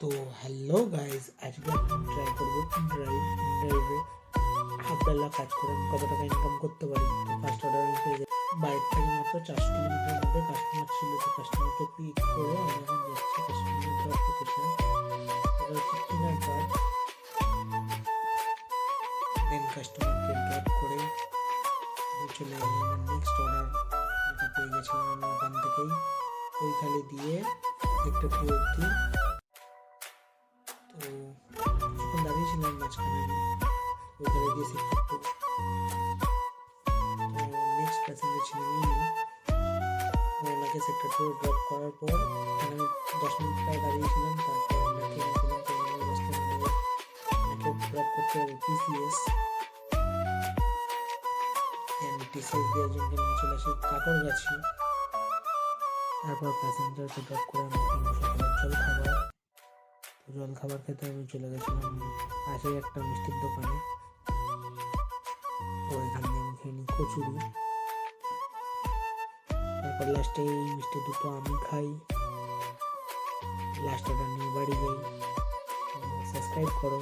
তো hello guys, আজকে আমি ট্রাই করবো ড্রাইভে হাফ বেলা কাজ করে আমি কত টাকা ইনকাম করতে পারি। তো ফার্স্ট অর্ডার আমি পেয়ে যাই। বাইরে থেকে মাত্র 400 কিলোমিটার মধ্যে কাস্টমার ছিল, তো কাস্টমারকে পিক করে আমি এখন যাচ্ছি কাস্টমারের ড্রপ লোকেশন। এটা হচ্ছে কিনারপাড়। দেন কাস্টমারকে ড্রপ করে আমি চলে যাই আমার নেক্সট অর্ডার, যেটা পেয়ে গেছিলাম আমি ওখান থেকেই ওইখানে দিয়ে একটা টু অব্দি। তো কিছুক্ষণ দাঁড়িয়েছিলাম মাঝখানে আমি ওইখানে দিয়ে সেক্টর টু। তো নেক্সট প্যাসেঞ্জার ছিলেন ইনি। ওনাকে সেক্টর টু ড্রপ করার পর এখানে আমি 10 মিনিট প্রায় দাঁড়িয়েছিলাম। তারপর আমরা থেমেছিলাম, ট্রেনের ব্যবস্থা নিয়ে ওনাকে ড্রপ করতে হবে টিসিএস। টিসিএস দেওয়ার জন্য নিয়ে চলে আসি কাকরগাছি। তারপর প্যাসেঞ্জারকে ড্রপ করে আমি সকালের জল খাবার খেতে আমি চলে গেছিলাম পাশে একটা মিষ্টির দোকানে। তো এখান থেকে আমি খেয়ে নিই কচুরি। তারপর লাস্টে এই মিষ্টি দুটো আমি খাই। লাস্ট অর্ডার নিয়ে বাড়ি যাই। সাবস্ক্রাইব করো।